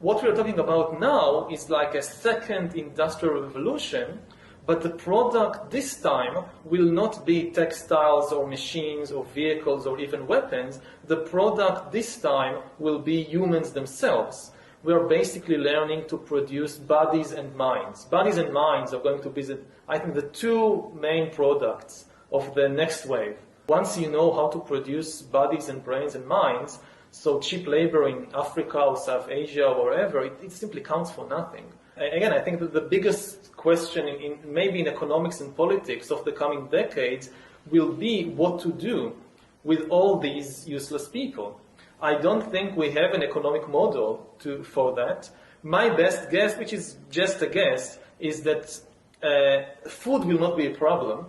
What we're talking about now is like a second industrial revolution, but the product this time will not be textiles or machines or vehicles or even weapons. The product this time will be humans themselves. We are basically learning to produce bodies and minds. Bodies and minds are going to be, I think, the two main products of the next wave. Once you know how to produce bodies and brains and minds, so cheap labor in Africa or South Asia or wherever, it simply counts for nothing. Again, I think that the biggest question maybe in economics and politics of the coming decades will be what to do with all these useless people. I don't think we have an economic model for that. My best guess, which is just a guess, is that food will not be a problem.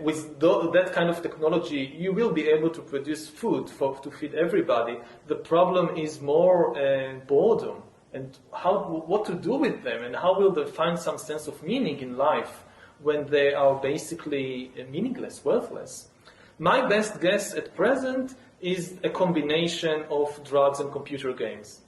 With that kind of technology, you will be able to produce food to feed everybody. The problem is more boredom and what to do with them, and how will they find some sense of meaning in life when they are basically meaningless, worthless. My best guess at present is a combination of drugs and computer games.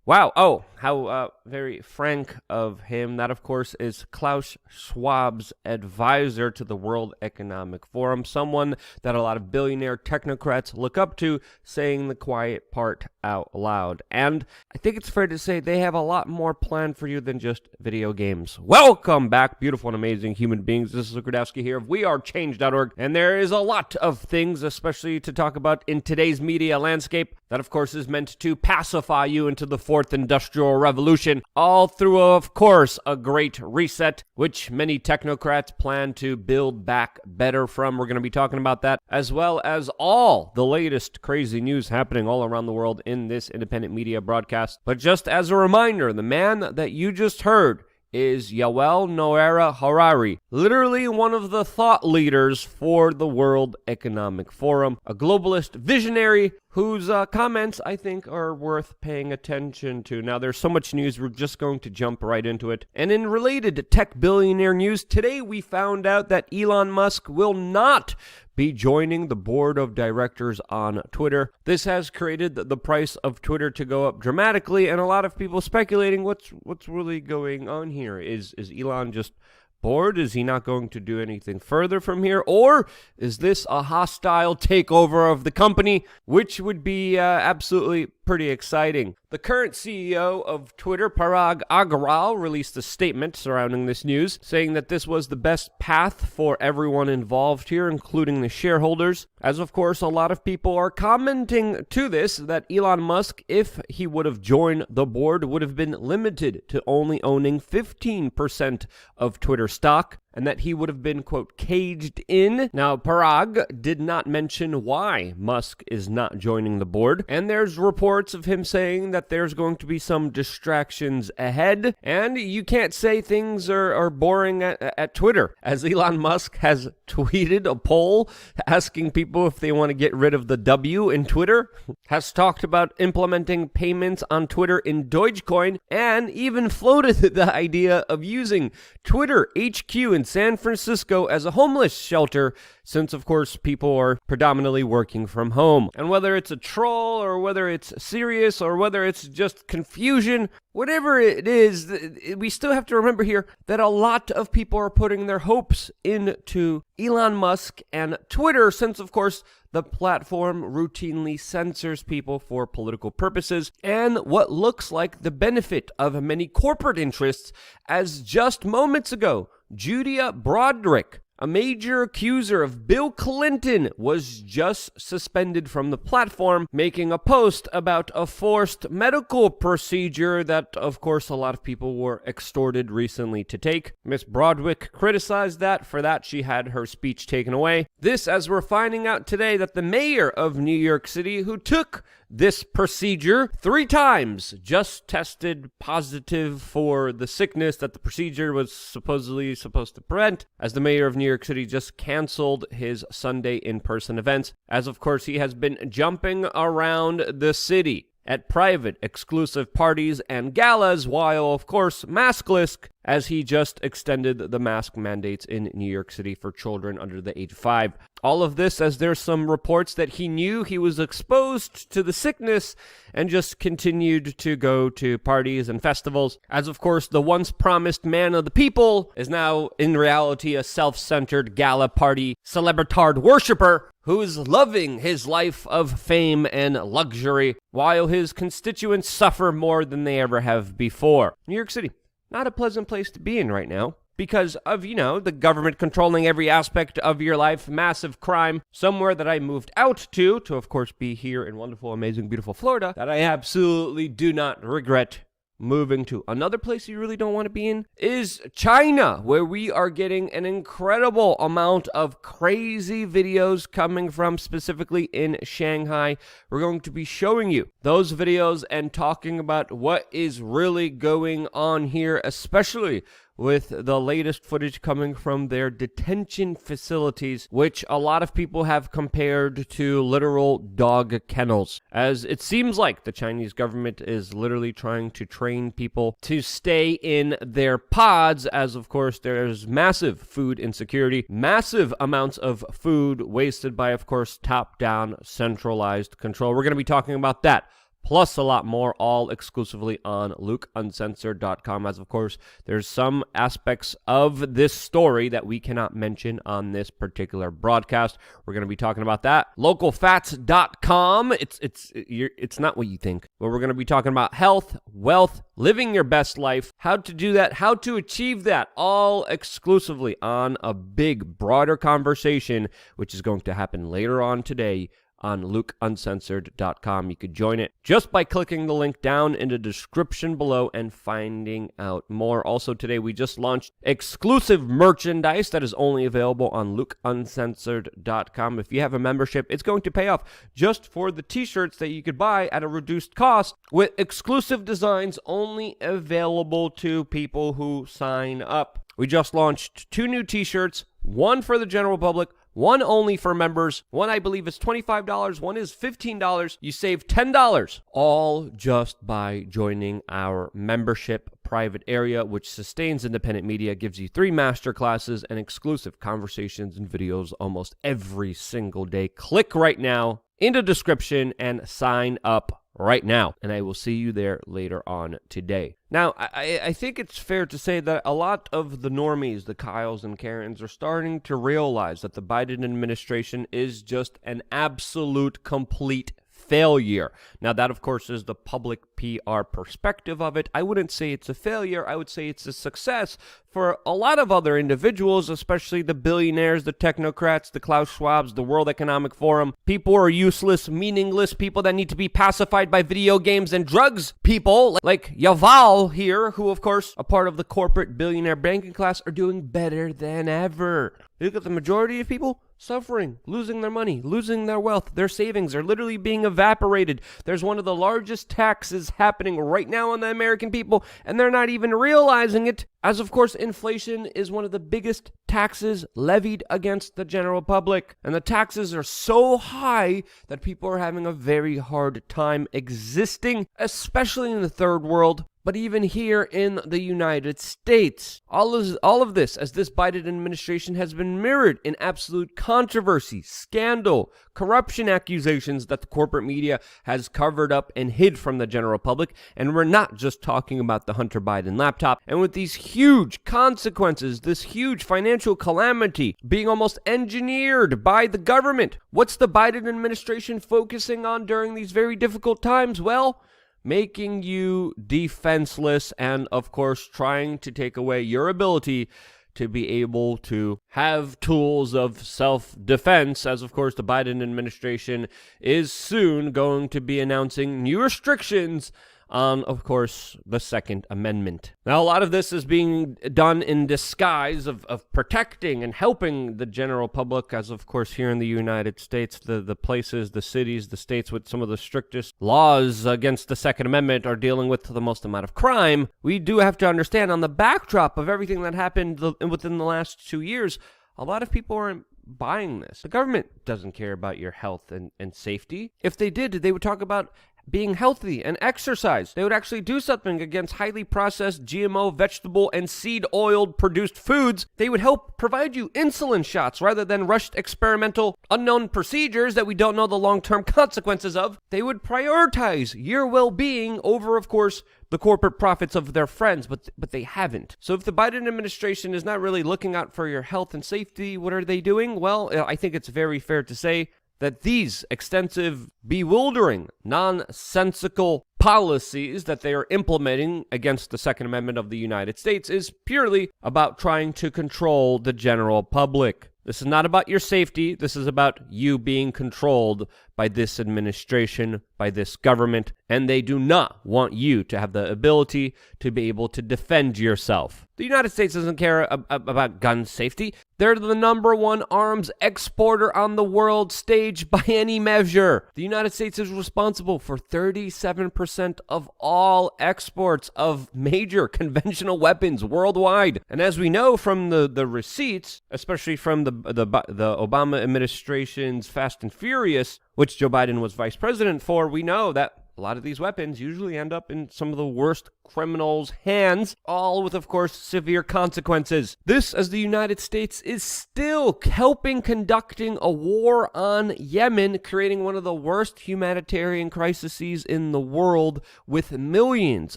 Wow. Oh, how very frank of him. That, of course, is Klaus Schwab's advisor to the World Economic Forum, someone that a lot of billionaire technocrats look up to, saying the quiet part out loud. And I think it's fair to say they have a lot more planned for you than just video games. Welcome back, beautiful and amazing human beings. This is Luke Rudowski here of WeAreChange.org, and there is a lot of things, especially to talk about in today's media landscape, that, of course, is meant to pacify you into the fourth industrial revolution, all through, of course, a great reset, which many technocrats plan to build back better from. We're going to be talking about that, as well as all the latest crazy news happening all around the world in this independent media broadcast. But just as a reminder, the man that you just heard is Yuval Noah Harari, literally one of the thought leaders for the World Economic Forum, a globalist visionary whose comments I think are worth paying attention to. Now, there's so much news, we're just going to jump right into it. And in related tech billionaire news, today we found out that Elon Musk will not be joining the board of directors on Twitter. This has created the price of Twitter to go up dramatically, and a lot of people speculating what's really going on here. Is Elon just bored? Is he not going to do anything further from here? Or is this a hostile takeover of the company, which would be absolutely pretty exciting? The current CEO of Twitter, Parag Agrawal, released a statement surrounding this news, saying that this was the best path for everyone involved here, including the shareholders. As of course, a lot of people are commenting to this, that Elon Musk, if he would have joined the board, would have been limited to only owning 15% of Twitter stock, and that he would have been, quote, caged in. Now, Parag did not mention why Musk is not joining the board, and there's reports of him saying that there's going to be some distractions ahead, and you can't say things are boring at Twitter, as Elon Musk has tweeted a poll asking people if they want to get rid of the W in Twitter, has talked about implementing payments on Twitter in Dogecoin, and even floated the idea of using Twitter HQ in San Francisco as a homeless shelter, since of course people are predominantly working from home. And whether it's a troll or whether it's serious or whether it's just confusion, whatever it is, we still have to remember here that a lot of people are putting their hopes into Elon Musk and Twitter, since of course the platform routinely censors people for political purposes, and what looks like the benefit of many corporate interests, as just moments ago, Julia Broderick, a major accuser of Bill Clinton, was just suspended from the platform, making a post about a forced medical procedure that, of course, a lot of people were extorted recently to take. Miss Broderick criticized that. For that, she had her speech taken away. This, as we're finding out today, that the mayor of New York City, who took this procedure 3 times, just tested positive for the sickness that the procedure was supposedly supposed to prevent, as the mayor of New York City just canceled his Sunday in-person events, as of course he has been jumping around the city. at private, exclusive parties and galas, while, of course, maskless, as he just extended the mask mandates in New York City for children under the age of 5. All of this as there's some reports that he knew he was exposed to the sickness and just continued to go to parties and festivals, as of course the once promised man of the people is now in reality a self-centered gala party celebritard worshiper who is loving his life of fame and luxury while his constituents suffer more than they ever have before. New York City, not a pleasant place to be in right now because of, the government controlling every aspect of your life, massive crime, somewhere that I moved out to of course be here in wonderful, amazing, beautiful Florida, that I absolutely do not regret moving to. Another place you really don't want to be in is China, where we are getting an incredible amount of crazy videos coming from, specifically in Shanghai. We're going to be showing you those videos and talking about what is really going on here, especially with the latest footage coming from their detention facilities, which a lot of people have compared to literal dog kennels, as it seems like the Chinese government is literally trying to train people to stay in their pods, as of course there's massive food insecurity, massive amounts of food wasted by, of course, top-down centralized control. We're going to be talking about that, plus a lot more, all exclusively on LukeUncensored.com, as of course there's some aspects of this story that we cannot mention on this particular broadcast. We're going to be talking about that. Localfats.com, it's not what you think, but we're going to be talking about health, wealth, living your best life, how to do that, how to achieve that, all exclusively on a big, broader conversation, which is going to happen later on today on LukeUncensored.com. You could join it just by clicking the link down in the description below and finding out more. Also today we just launched exclusive merchandise that is only available on LukeUncensored.com. If you have a membership, it's going to pay off just for the t-shirts that you could buy at a reduced cost with exclusive designs only available to people who sign up. We just launched 2 new t-shirts, one for the general public, one only for members. One I believe is $25, one is $15. You save $10, all just by joining our membership private area, which sustains independent media, gives you 3 masterclasses and exclusive conversations and videos almost every single day. Click right now in the description and sign up right now, and I will see you there later on today. Now, I think it's fair to say that a lot of the normies, the Kyles and Karens, are starting to realize that the Biden administration is just an absolute, complete failure. Now, that, of course, is the public PR perspective of it. I wouldn't say it's a failure. I would say it's a success for a lot of other individuals, especially the billionaires, the technocrats, the Klaus Schwabs, the World Economic Forum. People are useless, meaningless, people that need to be pacified by video games and drugs. People like Yuval here, who, of course, a part of the corporate billionaire banking class, are doing better than ever. Look at the majority of people suffering, losing their money, losing their wealth. Their savings are literally being evaporated. There's one of the largest taxes happening right now on the American people, and they're not even realizing it. As of course, inflation is one of the biggest taxes levied against the general public. And the taxes are so high that people are having a very hard time existing, especially in the third world. But even here in the United States, all of this, as this Biden administration has been mirrored in absolute controversy, scandal, corruption accusations that the corporate media has covered up and hid from the general public. And we're not just talking about the Hunter Biden laptop. And with these huge consequences, this huge financial calamity being almost engineered by the government, what's the Biden administration focusing on during these very difficult times? Well, making you defenseless and, of course, trying to take away your ability to be able to have tools of self-defense, as, of course, the Biden administration is soon going to be announcing new restrictions on, of course, the Second Amendment. Now, a lot of this is being done in disguise of protecting and helping the general public, as, of course, here in the United States, the places, the cities, the states with some of the strictest laws against the Second Amendment are dealing with the most amount of crime. We do have to understand, on the backdrop of everything that happened within the last 2 years, a lot of people aren't buying this. The government doesn't care about your health and safety. If they did, they would talk about being healthy and exercise. They would actually do something against highly processed GMO, vegetable, and seed oil produced foods. They would help provide you insulin shots rather than rushed experimental unknown procedures that we don't know the long-term consequences of. They would prioritize your well-being over, of course, the corporate profits of their friends, but they haven't. So if the Biden administration is not really looking out for your health and safety, what are they doing? Well, I think it's very fair to say that these extensive, bewildering, nonsensical policies that they are implementing against the Second Amendment of the United States is purely about trying to control the general public. This is not about your safety. This is about you being controlled by this administration, by this government, and they do not want you to have the ability to be able to defend yourself. The United States doesn't care about gun safety. They're the number one arms exporter on the world stage by any measure. The United States is responsible for 37% of all exports of major conventional weapons worldwide. And as we know from the receipts, especially from the Obama administration's Fast and Furious, which Joe Biden was vice president for, we know that a lot of these weapons usually end up in some of the worst criminals' hands, all with, of course, severe consequences. This, as the United States is still helping conducting a war on Yemen, creating one of the worst humanitarian crises in the world, with millions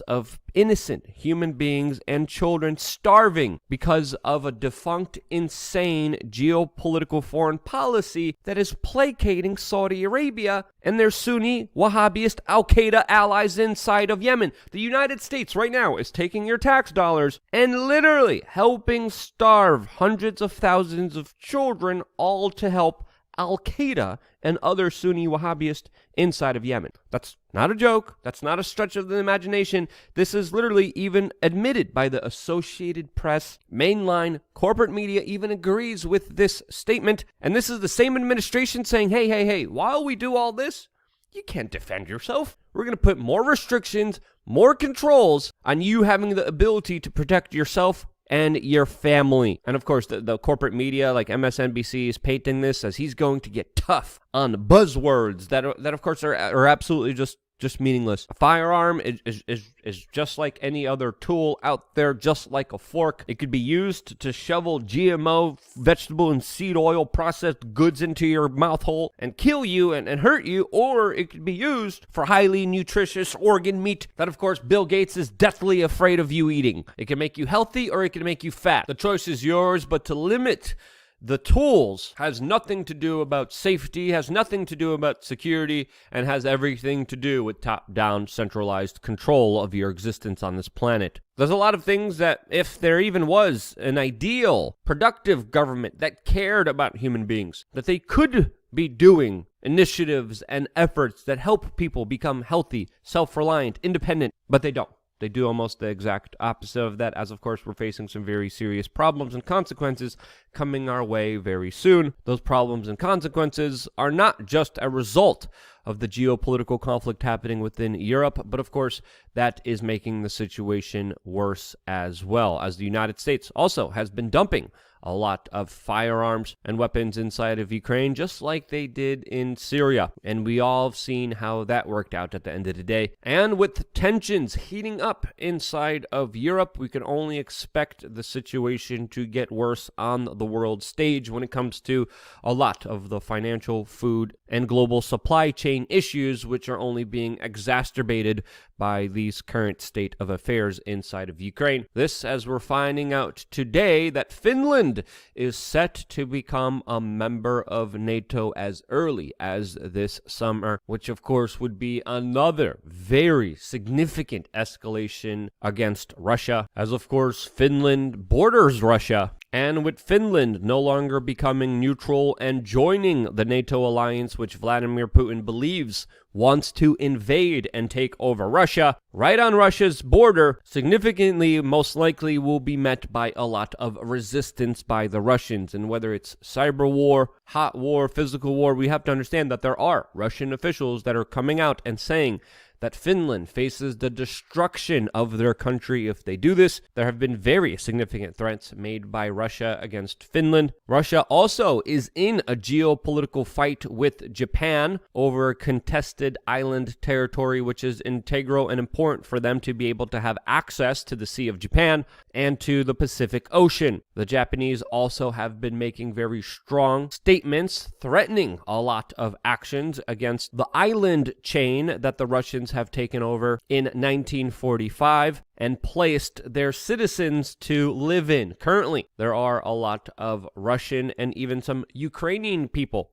of innocent human beings and children starving because of a defunct, insane geopolitical foreign policy that is placating Saudi Arabia and their Sunni Wahhabist Al-Qaeda allies inside of Yemen. The United States right now is taking your tax dollars and literally helping starve hundreds of thousands of children, all to help Al-Qaeda and other Sunni Wahhabist inside of Yemen. That's not a joke. That's not a stretch of the imagination. This is literally even admitted by the Associated Press. Mainline corporate media even agrees with this statement. And this is the same administration saying, hey, while we do all this, you can't defend yourself. We're going to put more restrictions, more controls on you having the ability to protect yourself and your family. And of course, the corporate media like MSNBC is painting this as he's going to get tough on buzzwords that of course are absolutely just meaningless. A firearm is just like any other tool out there, just like a fork. It could be used to shovel GMO, vegetable, and seed oil processed goods into your mouth hole and kill you and hurt you, or it could be used for highly nutritious organ meat that, of course, Bill Gates is deathly afraid of you eating. It can make you healthy or it can make you fat. The choice is yours, but to limit the tools has nothing to do about safety, has nothing to do about security, and has everything to do with top-down centralized control of your existence on this planet. There's a lot of things that, if there even was an ideal, productive government that cared about human beings, that they could be doing initiatives and efforts that help people become healthy, self-reliant, independent, but they don't. They do almost the exact opposite of that, as of course we're facing some very serious problems and consequences coming our way very soon. Those problems and consequences are not just a result of the geopolitical conflict happening within Europe, but of course that is making the situation worse as well, as the United States also has been dumping a lot of firearms and weapons inside of Ukraine, just like they did in Syria. And we all have seen how that worked out at the end of the day. And with tensions heating up inside of Europe, we can only expect the situation to get worse on the world stage when it comes to a lot of the financial, food, and global supply chain issues, which are only being exacerbated by these current state of affairs inside of Ukraine. This, as we're finding out today, that Finland is set to become a member of NATO as early as this summer, which of course would be another very significant escalation against Russia, as of course Finland borders Russia. And with Finland no longer becoming neutral and joining the NATO alliance, which Vladimir Putin believes wants to invade and take over Russia, right on Russia's border, significantly most likely will be met by a lot of resistance by the Russians. And whether it's cyber war, hot war, physical war, we have to understand that there are Russian officials that are coming out and saying that Finland faces the destruction of their country if they do this. There have been very significant threats made by Russia against Finland. Russia also is in a geopolitical fight with Japan over contested island territory, which is integral and important for them to be able to have access to the Sea of Japan and to the Pacific Ocean. The Japanese also have been making very strong statements threatening a lot of actions against the island chain that the Russians have taken over in 1945 and placed their citizens to live in. Currently, there are a lot of Russian and even some Ukrainian people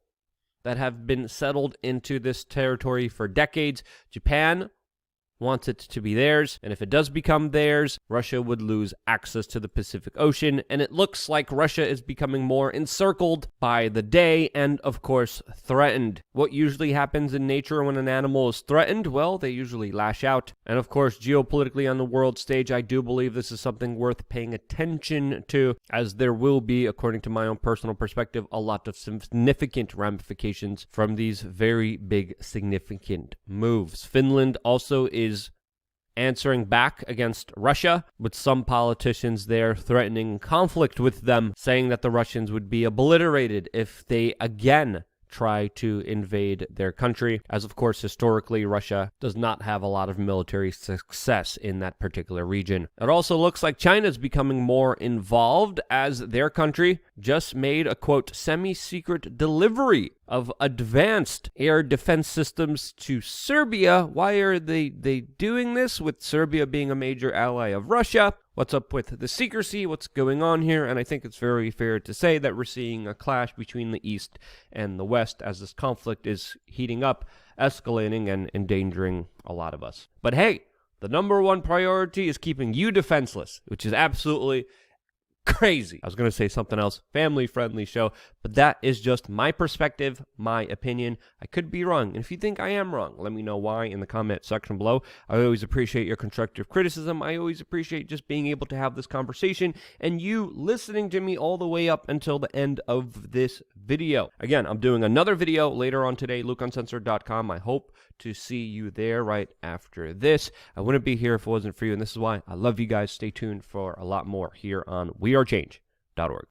that have been settled into this territory for decades. Japan wants it to be theirs, and if it does become theirs, Russia would lose access to the Pacific Ocean, and it looks like Russia is becoming more encircled by the day and, of course, threatened. What usually happens in nature when an animal is threatened? Well, they usually lash out, and of course, geopolitically on the world stage, I do believe this is something worth paying attention to, as there will be, according to my own personal perspective, a lot of significant ramifications from these very big, significant moves. Finland also is answering back against Russia, with some politicians there threatening conflict with them, saying that the Russians would be obliterated if they again try to invade their country, as of course historically Russia does not have a lot of military success in that particular region. It also looks like China is becoming more involved, as their country just made a quote semi-secret delivery of advanced air defense systems to Serbia. Why are they doing this, with Serbia being a major ally of Russia? What's up with the secrecy? What's going on here? And I think it's very fair to say that we're seeing a clash between the East and the West as this conflict is heating up, escalating, and endangering a lot of us. But hey, the number one priority is keeping you defenseless, which is absolutely crazy. I was going to say something else, family-friendly show, but that is just my perspective, my opinion. I could be wrong, and if you think I am wrong, let me know why in the comment section below. I always appreciate your constructive criticism. I always appreciate just being able to have this conversation and you listening to me all the way up until the end of this video. Again, I'm doing another video later on today, lukeuncensored.com. I hope to see you there right after this. I wouldn't be here if it wasn't for you, and this is why I love you guys. Stay tuned for a lot more here on wearechange.org.